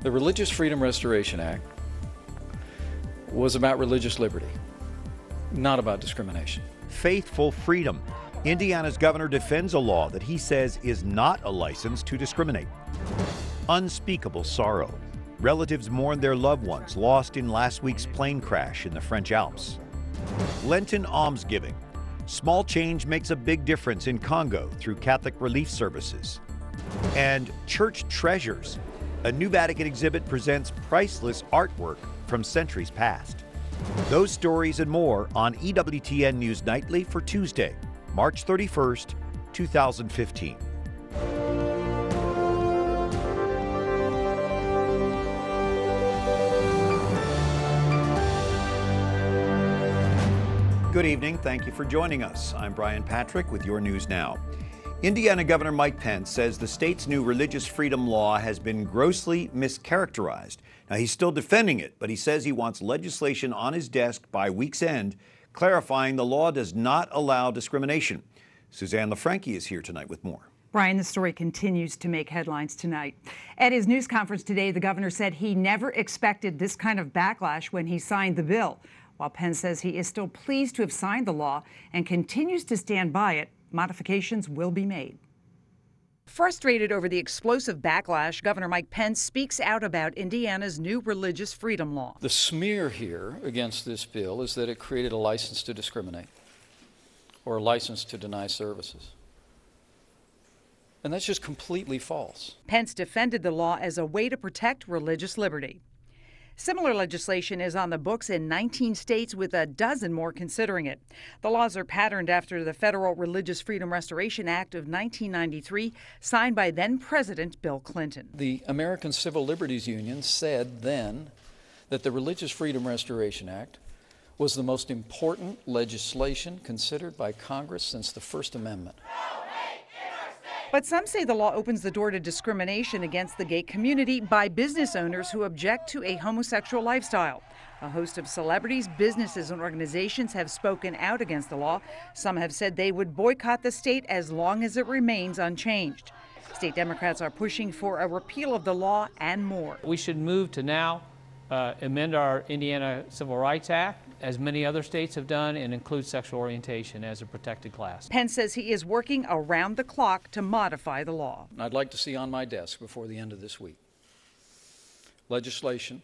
The Religious Freedom Restoration Act was about religious liberty, not about discrimination. Faithful freedom. Indiana's governor defends a law that he says is not a license to discriminate. Unspeakable sorrow. Relatives mourn their loved ones lost in last week's plane crash in the French Alps. Lenten almsgiving. Small change makes a big difference in Congo through Catholic relief services. And church treasures. A new Vatican exhibit presents priceless artwork from centuries past. Those stories and more on EWTN News Nightly for Tuesday, March 31st, 2015. Good evening. Thank you for joining us. I'm Brian Patrick with your news now. Indiana Governor Mike Pence says the state's new religious freedom law has been grossly mischaracterized. Now, he's still defending it, but he says he wants legislation on his desk by week's end clarifying the law does not allow discrimination. Suzanne LaFranchi is here tonight with more. Brian, the story continues to make headlines tonight. At his news conference today, the governor said he never expected this kind of backlash when he signed the bill. While Pence says he is still pleased to have signed the law and continues to stand by it, modifications will be made. Frustrated over the explosive backlash, Governor Mike Pence speaks out about Indiana's new religious freedom law. The smear here against this bill is that it created a license to discriminate or a license to deny services. And that's just completely false. Pence defended the law as a way to protect religious liberty. Similar legislation is on the books in 19 states, with a dozen more considering it. The laws are patterned after the Federal Religious Freedom Restoration Act of 1993, signed by then-President Bill Clinton. The American Civil Liberties Union said then that the Religious Freedom Restoration Act was the most important legislation considered by Congress since the First Amendment. But some say the law opens the door to discrimination against the gay community by business owners who object to a homosexual lifestyle. A host of celebrities, businesses, and organizations have spoken out against the law. Some have said they would boycott the state as long as it remains unchanged. State Democrats are pushing for a repeal of the law and more. We should move to now amend our Indiana Civil Rights Act, as many other states have done, and include sexual orientation as a protected class. Pence says he is working around the clock to modify the law. I'd like to see on my desk before the end of this week legislation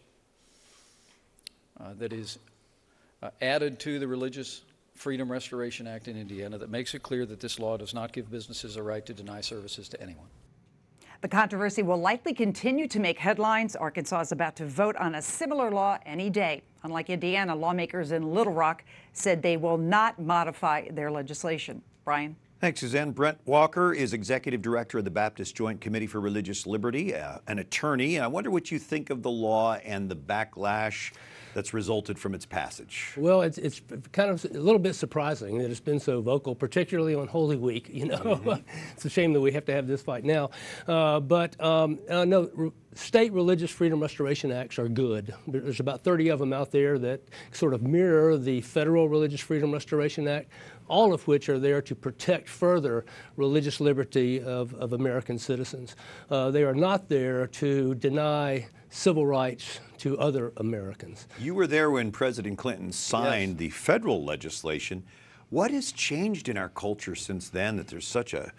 that is added to the Religious Freedom Restoration Act in Indiana that makes it clear that this law does not give businesses a right to deny services to anyone. The controversy will likely continue to make headlines. Arkansas is about to vote on a similar law any day. Unlike Indiana, lawmakers in Little Rock said they will not modify their legislation. Brian? Thanks, Suzanne. Brent Walker is Executive Director of the Baptist Joint Committee for Religious Liberty, an attorney. I wonder what you think of the law and the backlash that's resulted from its passage. Well, it's kind of a little bit surprising that it's been so vocal, particularly on Holy Week. You know, It's a shame that we have to have this fight now. No, state religious freedom restoration acts are good. There's about 30 of them out there that sort of mirror the Federal Religious Freedom Restoration Act, all of which are there to protect further religious liberty of American citizens. They are not there to deny civil rights to other Americans. You were there when President Clinton signed the federal legislation. What has changed in our culture since then that there's such a,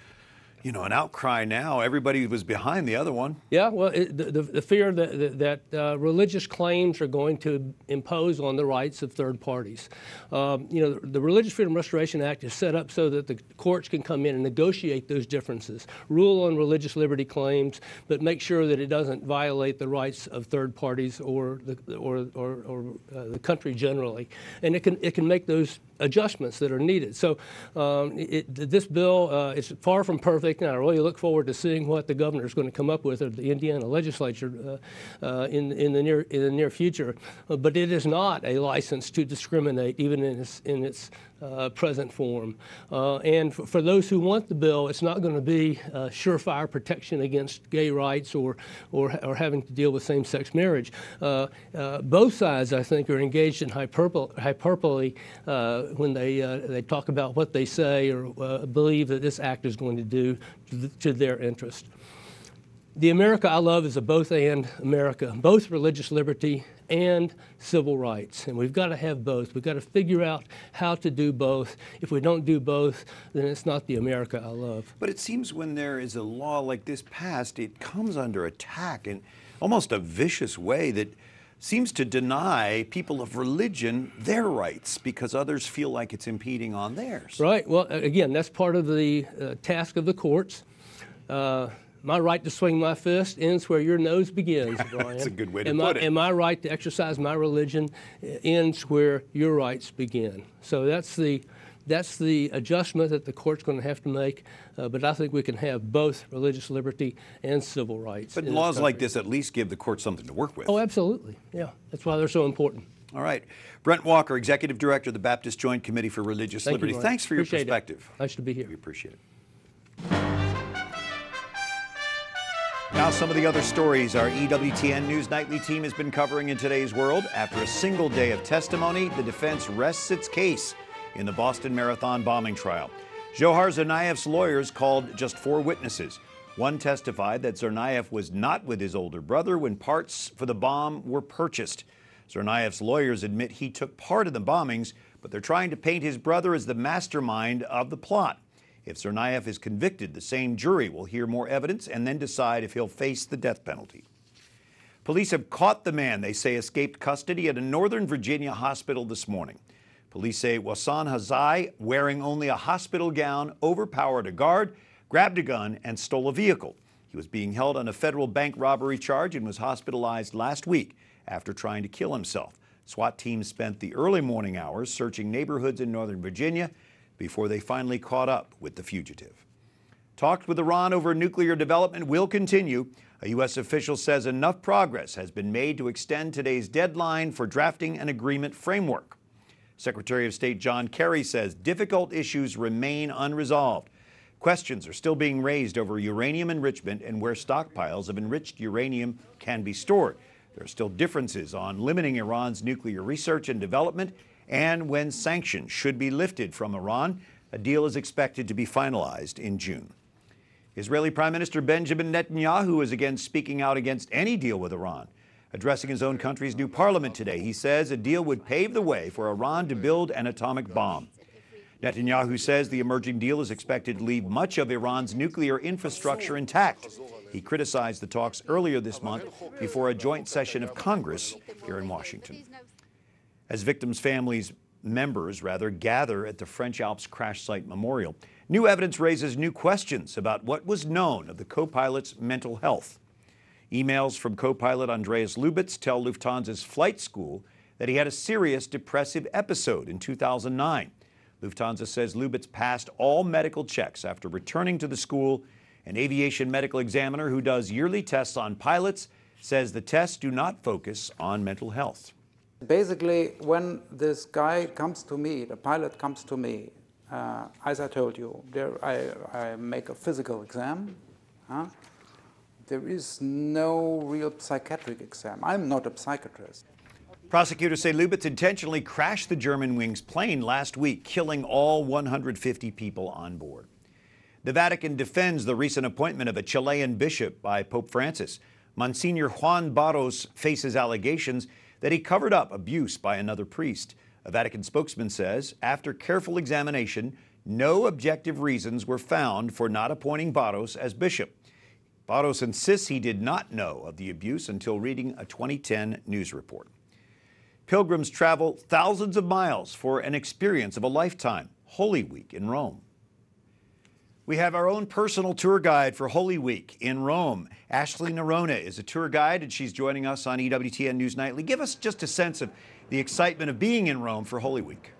an outcry now? Everybody was behind the other one. Yeah, well, the fear that religious claims are going to impose on the rights of third parties. The Religious Freedom Restoration Act is set up so that the courts can come in and negotiate those differences, rule on religious liberty claims, but make sure that it doesn't violate the rights of third parties or the country generally. And it can make those adjustments that are needed. So this bill is far from perfect, and I really look forward to seeing what the governor is going to come up with, or the Indiana legislature in the near future. But it is not a license to discriminate, even in its present form. And for those who want the bill, it's not going to be surefire protection against gay rights or having to deal with same-sex marriage. Both sides, I think, are engaged in hyperbole when they talk about what they say or believe that this act is going to do to their interest. The America I love is a both-and America, both religious liberty and civil rights. And we've got to have both. We've got to figure out how to do both. If we don't do both, then it's not the America I love. But it seems when there is a law like this passed, it comes under attack in almost a vicious way that seems to deny people of religion their rights because others feel like it's impeding on theirs. Right. Well, again, that's part of the task of the courts. My right to swing my fist ends where your nose begins, Brian. That's a good way to put it. And my right to exercise my religion ends where your rights begin. So that's the adjustment that the court's going to have to make. But I think we can have both religious liberty and civil rights. But laws like this at least give the court something to work with. Oh, absolutely. Yeah. That's why they're so important. All right. Brent Walker, Executive Director of the Baptist Joint Committee for Religious Liberty. You, thanks for your appreciate perspective. Nice to be here. We appreciate it. Now some of the other stories our EWTN News Nightly team has been covering in today's world. After a single day of testimony, the defense rests its case in the Boston Marathon bombing trial. Zohar Tsarnaev's lawyers called just 4 witnesses. One testified that Tsarnaev was not with his older brother when parts for the bomb were purchased. Tsarnaev's lawyers admit he took part in the bombings, but they're trying to paint his brother as the mastermind of the plot. If Tsarnaev is convicted, the same jury will hear more evidence and then decide if he'll face the death penalty. Police have caught the man they say escaped custody at a Northern Virginia hospital this morning. Police say Wasan Hazai, wearing only a hospital gown, overpowered a guard, grabbed a gun, and stole a vehicle. He was being held on a federal bank robbery charge and was hospitalized last week after trying to kill himself. SWAT teams spent the early morning hours searching neighborhoods in Northern Virginia before they finally caught up with the fugitive. Talks with Iran over nuclear development will continue. A U.S. official says enough progress has been made to extend today's deadline for drafting an agreement framework. Secretary of State John Kerry says difficult issues remain unresolved. Questions are still being raised over uranium enrichment and where stockpiles of enriched uranium can be stored. There are still differences on limiting Iran's nuclear research and development and when sanctions should be lifted from Iran. A deal is expected to be finalized in June. Israeli Prime Minister Benjamin Netanyahu is again speaking out against any deal with Iran. Addressing his own country's new parliament today, he says a deal would pave the way for Iran to build an atomic bomb. Netanyahu says the emerging deal is expected to leave much of Iran's nuclear infrastructure intact. He criticized the talks earlier this month before a joint session of Congress here in Washington. As victims' families, members gather at the French Alps crash site memorial, new evidence raises new questions about what was known of the co-pilot's mental health. Emails from co-pilot Andreas Lubitz tell Lufthansa's flight school that he had a serious depressive episode in 2009. Lufthansa says Lubitz passed all medical checks after returning to the school. An aviation medical examiner who does yearly tests on pilots says the tests do not focus on mental health. Basically, when this guy comes to me, the pilot comes to me, as I told you, I make a physical exam. There is no real psychiatric exam. I'm not a psychiatrist. Prosecutors say Lubitz intentionally crashed the Germanwings plane last week, killing all 150 people on board. The Vatican defends the recent appointment of a Chilean bishop by Pope Francis. Monsignor Juan Barros faces allegations that he covered up abuse by another priest. A Vatican spokesman says, after careful examination, no objective reasons were found for not appointing Barros as bishop. Barros insists he did not know of the abuse until reading a 2010 news report. Pilgrims travel thousands of miles for an experience of a lifetime, Holy Week in Rome. We have our own personal tour guide for Holy Week in Rome. Ashley Nerona is a tour guide, and she's joining us on EWTN News Nightly. Give us just a sense of the excitement of being in Rome for Holy Week.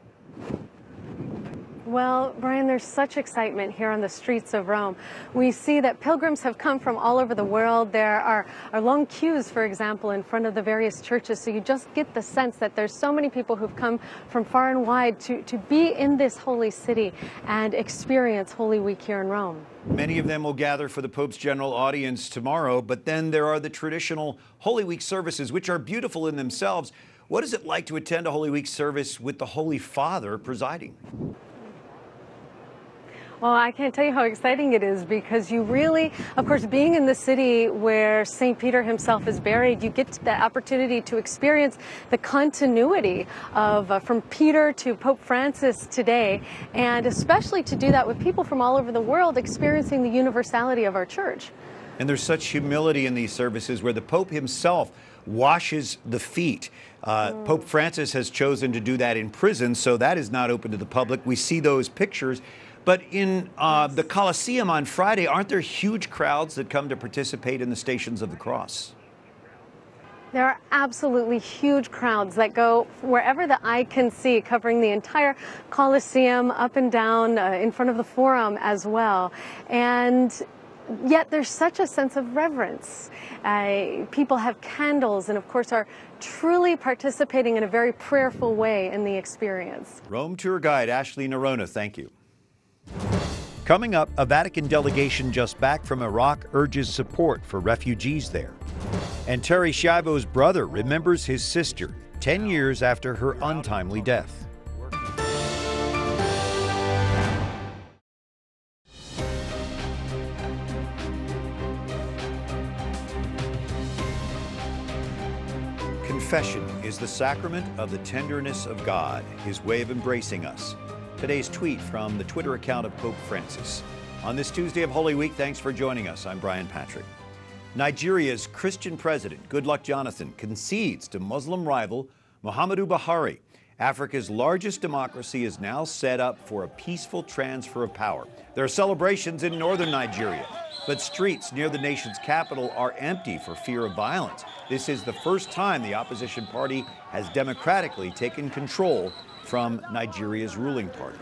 Well, Brian, there's such excitement here on the streets of Rome. We see that pilgrims have come from all over the world. There are long queues, for example, in front of the various churches. So you just get the sense that there's so many people who've come from far and wide to be in this holy city and experience Holy Week here in Rome. Many of them will gather for the Pope's general audience tomorrow, but then there are the traditional Holy Week services, which are beautiful in themselves. What is it like to attend a Holy Week service with the Holy Father presiding? Well, I can't tell you how exciting it is because you really, of course, being in the city where St. Peter himself is buried, you get the opportunity to experience the continuity of from Peter to Pope Francis today, and especially to do that with people from all over the world experiencing the universality of our church. And there's such humility in these services where the Pope himself washes the feet. Pope Francis has chosen to do that in prison, so that is not open to the public. We see those pictures. But in the Colosseum on Friday, aren't there huge crowds that come to participate in the Stations of the Cross? There are absolutely huge crowds that go wherever the eye can see, covering the entire Colosseum, up and down in front of the Forum as well. And yet there's such a sense of reverence. People have candles and, of course, are truly participating in a very prayerful way in the experience. Rome tour guide Ashley Nerona, thank you. Coming up, a Vatican delegation just back from Iraq urges support for refugees there. And Terry Schiavo's brother remembers his sister 10 years after her untimely death. Confession is the sacrament of the tenderness of God, his way of embracing us. Today's tweet from the Twitter account of Pope Francis. On this Tuesday of Holy Week, thanks for joining us. I'm Brian Patrick. Nigeria's Christian president, Goodluck Jonathan, concedes to Muslim rival Muhammadu Buhari. Africa's largest democracy is now set up for a peaceful transfer of power. There are celebrations in northern Nigeria, but streets near the nation's capital are empty for fear of violence. This is the first time the opposition party has democratically taken control from Nigeria's ruling party.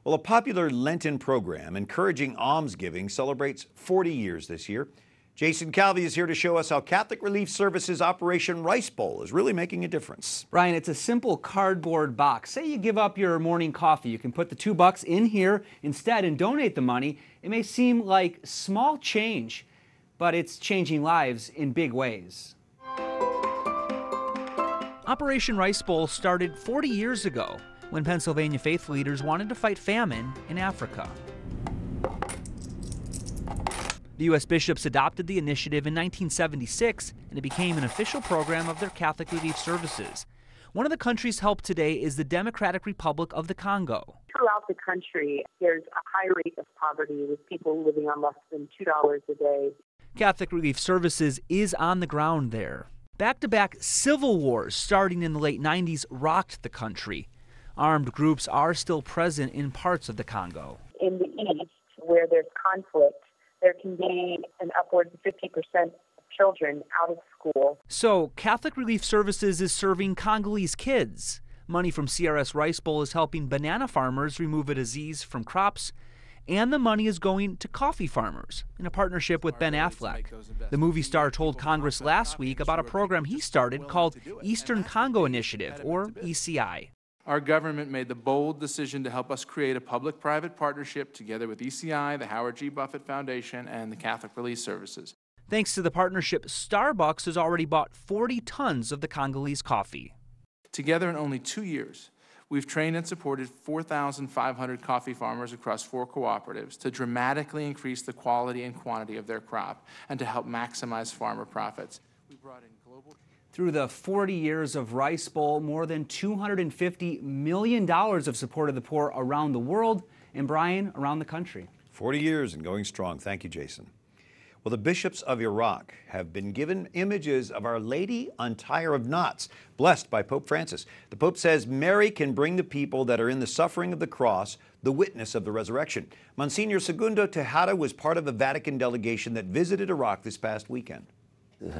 Well, a popular Lenten program encouraging almsgiving celebrates 40 years this year. Jason Calvi is here to show us how Catholic Relief Services Operation Rice Bowl is really making a difference. Brian, it's a simple cardboard box. Say you give up your morning coffee. You can put the $2 in here instead and donate the money. It may seem like small change, but it's changing lives in big ways. Operation Rice Bowl started 40 years ago when Pennsylvania faith leaders wanted to fight famine in Africa. The U.S. bishops adopted the initiative in 1976, and it became an official program of their Catholic Relief Services. One of the countries helped today is the Democratic Republic of the Congo. Throughout the country, there's a high rate of poverty with people living on less than $2 a day. Catholic Relief Services is on the ground there. Back-to-back civil wars starting in the late 90s rocked the country. Armed groups are still present in parts of the Congo. In the east, where there's conflict, there can be an upwards of 50% of children out of school. So Catholic Relief Services is serving Congolese kids. Money from CRS Rice Bowl is helping banana farmers remove a disease from crops, and the money is going to coffee farmers in a partnership with Ben Affleck. The movie star told Congress last week about a program he started called Eastern Congo Initiative, or ECI. Our government made the bold decision to help us create a public-private partnership together with ECI, the Howard G. Buffett Foundation, and the Catholic Relief Services. Thanks to the partnership, Starbucks has already bought 40 tons of the Congolese coffee. Together in only 2 years, we've trained and supported 4,500 coffee farmers across 4 cooperatives to dramatically increase the quality and quantity of their crop and to help maximize farmer profits. We brought in global... Through the 40 years of Rice Bowl, more than $250 million of support of the poor around the world, and Brian, around the country. 40 years and going strong. Thank you, Jason. Well, the bishops of Iraq have been given images of Our Lady Untie of Knots, blessed by Pope Francis. The Pope says Mary can bring the people that are in the suffering of the cross the witness of the resurrection. Monsignor Segundo Tejada was part of a Vatican delegation that visited Iraq this past weekend.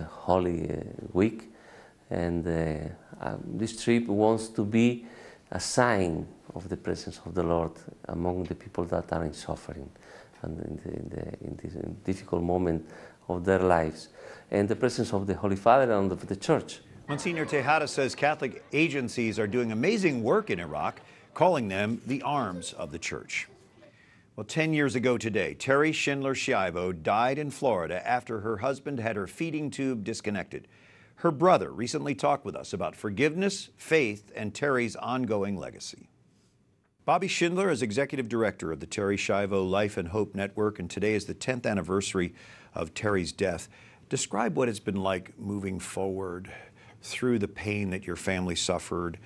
Holy Week. And this trip wants to be a sign of the presence of the Lord among the people that are in suffering and in this difficult moment of their lives, and the presence of the Holy Father and of the Church. Monsignor Tejada says Catholic agencies are doing amazing work in Iraq, calling them the arms of the Church. Well, 10 years ago today, Terry Schindler Schiavo died in Florida after her husband had her feeding tube disconnected. Her brother recently talked with us about forgiveness, faith, and Terry's ongoing legacy. Bobby Schindler is Executive Director of the Terry Schiavo Life and Hope Network, and today is the 10th anniversary of Terry's death. Describe what it's been like moving forward through the pain that your family suffered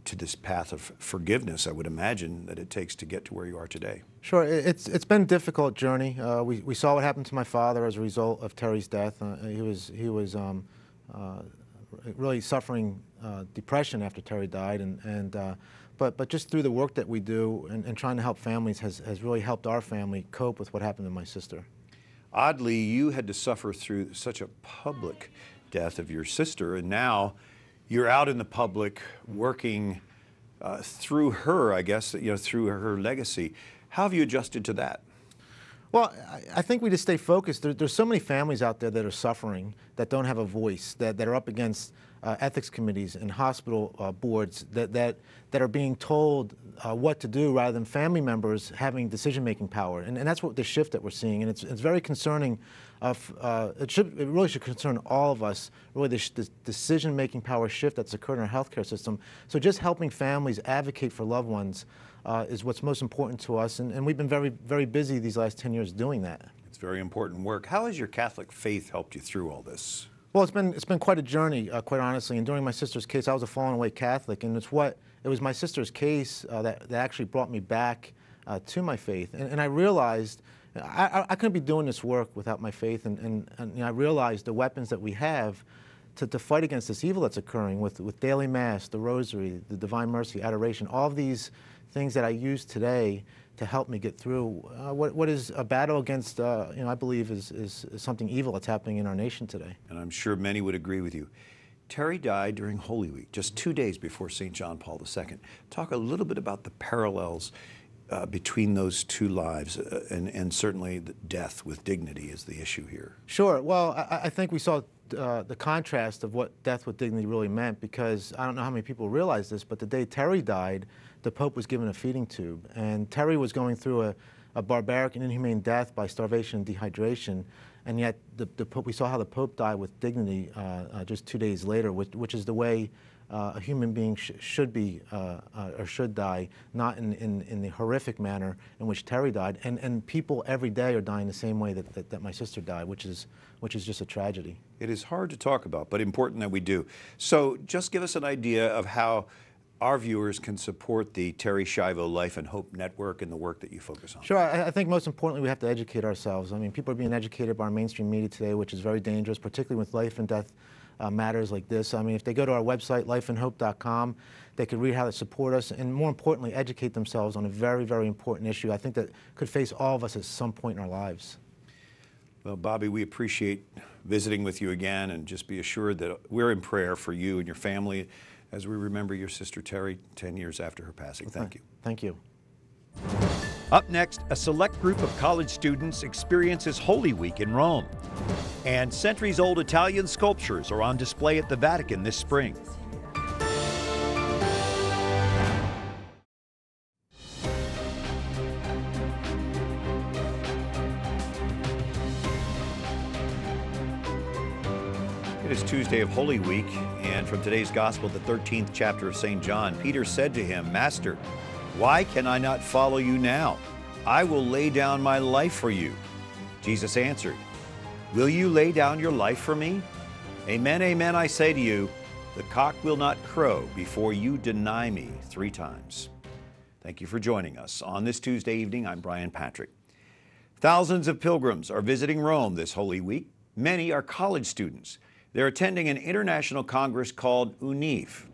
to this path of forgiveness, I would imagine, that it takes to get to where you are today. Sure, it's been a difficult journey. We saw what happened to my father as a result of Terry's death. He was really suffering depression after Terry died, but just through the work that we do and trying to help families has really helped our family cope with what happened to my sister. Oddly, you had to suffer through such a public death of your sister, and now you're out in the public working through her, I guess, through her legacy. How have you adjusted to that? Well, I think we just stay focused. There's so many families out there that are suffering, that don't have a voice, that are up against ethics committees and hospital boards that are being told what to do rather than family members having decision-making power. And that's what the shift that we're seeing. And it's very concerning. It really should concern all of us, really, this decision-making power shift that's occurred in our healthcare system. So just helping families advocate for loved ones is what's most important to us. And we've been very, very busy these last 10 years doing that. It's very important work. How has your Catholic faith helped you through all this? Well, it's been quite a journey, quite honestly. And during my sister's case, I was a fallen away Catholic, and it was my sister's case that actually brought me back to my faith. And I realized I couldn't be doing this work without my faith, and I realized the weapons that we have to fight against this evil that's occurring with daily mass, the rosary, the divine mercy, adoration, all of these things that I use today to help me get through what is a battle against, I believe, is something evil that's happening in our nation today. And I'm sure many would agree with you. Terry died during Holy Week, just 2 days before St. John Paul II. Talk a little bit about the parallels between those two lives, and certainly the death with dignity is the issue here. Sure. Well, I think we saw the contrast of what death with dignity really meant, because I don't know how many people realize this, but the day Terry died, the Pope was given a feeding tube, and Terry was going through a barbaric and inhumane death by starvation and dehydration, and yet the Pope, we saw how the Pope died with dignity just 2 days later, which is the way a human being should be or should die, not in the horrific manner in which Terry died. And people every day are dying the same way that my sister died, which is just a tragedy. It is hard to talk about, but important that we do. So just give us an idea of how our viewers can support the Terry Schiavo Life and Hope Network and the work that you focus on. Sure. I think most importantly we have to educate ourselves. I mean, people are being educated by our mainstream media today, which is very dangerous, particularly with life and death matters like this. I mean, if they go to our website, lifeandhope.com, they can read how to support us and, more importantly, educate themselves on a very, very important issue I think that could face all of us at some point in our lives. Well, Bobby, we appreciate visiting with you again, and just be assured that we're in prayer for you and your family as we remember your sister Terry 10 years after her passing. Thank you. Thank you. Up next, a select group of college students experiences Holy Week in Rome. And centuries-old Italian sculptures are on display at the Vatican this spring. It is Tuesday of Holy Week, and from today's Gospel, the 13th chapter of St. John, Peter said to him, "Master, why can I not follow you now? I will lay down my life for you." Jesus answered, "Will you lay down your life for me? Amen, amen, I say to you, the cock will not crow before you deny me 3 times. Thank you for joining us. On this Tuesday evening, I'm Brian Patrick. Thousands of pilgrims are visiting Rome this Holy Week. Many are college students. They're attending an international congress called UNIV.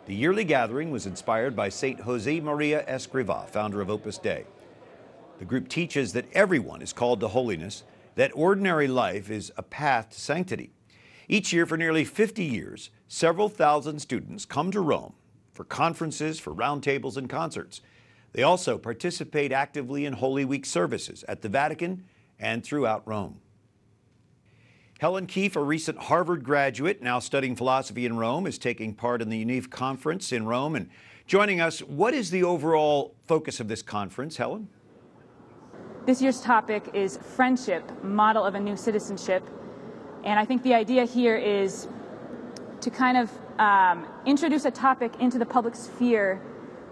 The yearly gathering was inspired by St. Jose Maria Escrivá, founder of Opus Dei. The group teaches that everyone is called to holiness, that ordinary life is a path to sanctity. Each year for nearly 50 years, several thousand students come to Rome for conferences, for roundtables, and concerts. They also participate actively in Holy Week services at the Vatican and throughout Rome. Helen Keefe, a recent Harvard graduate now studying philosophy in Rome, is taking part in the UNIV conference in Rome and joining us. What is the overall focus of this conference, Helen? This year's topic is friendship, model of a new citizenship. And I think the idea here is to kind of introduce a topic into the public sphere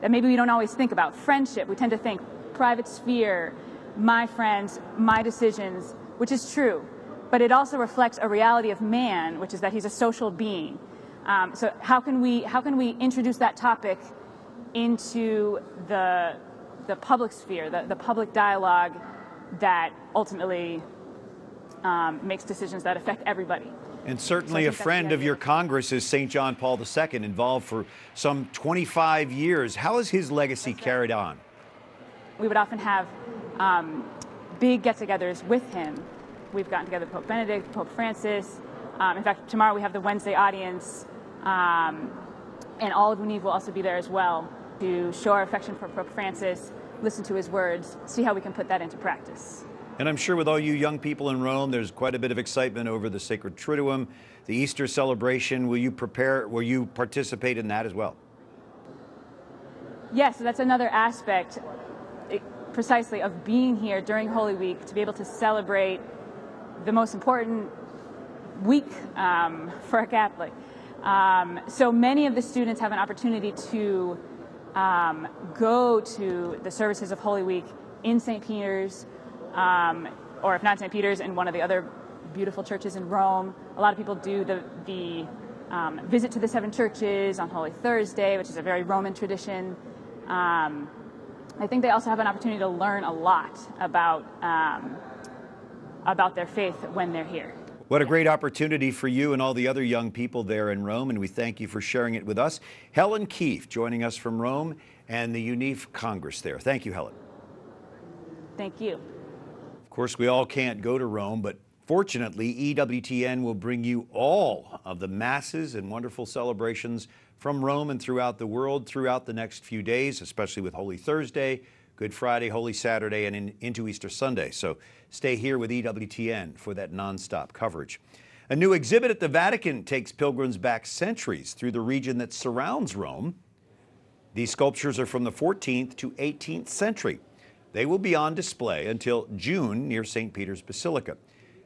that maybe we don't always think about. Friendship, we tend to think private sphere, my friends, my decisions, which is true. But it also reflects a reality of man, which is that he's a social being. So how can we introduce that topic into the public sphere, the public dialogue that ultimately makes decisions that affect everybody? And certainly a friend of your Congress is St. John Paul II, involved for some 25 years. How is his legacy carried on? We would often have big get-togethers with him. We've gotten together with Pope Benedict, Pope Francis. In fact, tomorrow we have the Wednesday audience, and all of UNIV will also be there as well to show our affection for Pope Francis, listen to his words, see how we can put that into practice. And I'm sure with all you young people in Rome, there's quite a bit of excitement over the Sacred Triduum, the Easter celebration. Will you participate in that as well? Yes, so that's another aspect precisely of being here during Holy Week, to be able to celebrate the most important week for a Catholic. So many of the students have an opportunity to go to the services of Holy Week in St. Peter's, or if not St. Peter's, in one of the other beautiful churches in Rome. A lot of people do the visit to the 7 churches on Holy Thursday, which is a very Roman tradition. I think they also have an opportunity to learn a lot about their faith when they're here. What a great opportunity for you and all the other young people there in Rome, and we thank you for sharing it with us. Helen Keefe joining us from Rome and the UNIV Congress there. Thank you, Helen. Thank you. Of course, we all can't go to Rome, but fortunately, EWTN will bring you all of the masses and wonderful celebrations from Rome and throughout the world throughout the next few days, especially with Holy Thursday, Good Friday, Holy Saturday, and into Easter Sunday. So stay here with EWTN for that nonstop coverage. A new exhibit at the Vatican takes pilgrims back centuries through the region that surrounds Rome. These sculptures are from the 14th to 18th century. They will be on display until June near St. Peter's Basilica.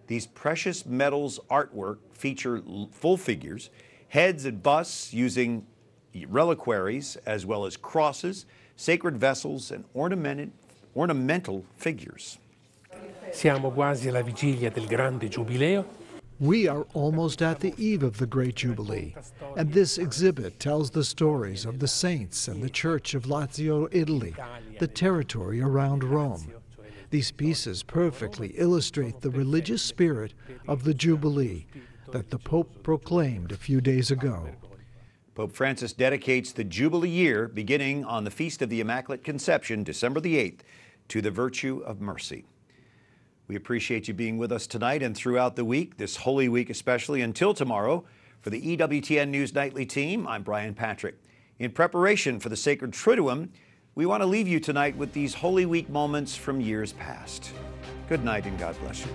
These precious metals artwork feature full figures, heads and busts using reliquaries, as well as crosses, sacred vessels, and ornamental figures. Siamo quasi alla vigilia del grande giubileo. We are almost at the eve of the Great Jubilee, and this exhibit tells the stories of the saints and the Church of Lazio, Italy, the territory around Rome. These pieces perfectly illustrate the religious spirit of the Jubilee that the Pope proclaimed a few days ago. Pope Francis dedicates the Jubilee year, beginning on the Feast of the Immaculate Conception, December the 8th, to the virtue of mercy. We appreciate you being with us tonight and throughout the week, this Holy Week especially. Until tomorrow, for the EWTN News Nightly team, I'm Brian Patrick. In preparation for the Sacred Triduum, we want to leave you tonight with these Holy Week moments from years past. Good night and God bless you.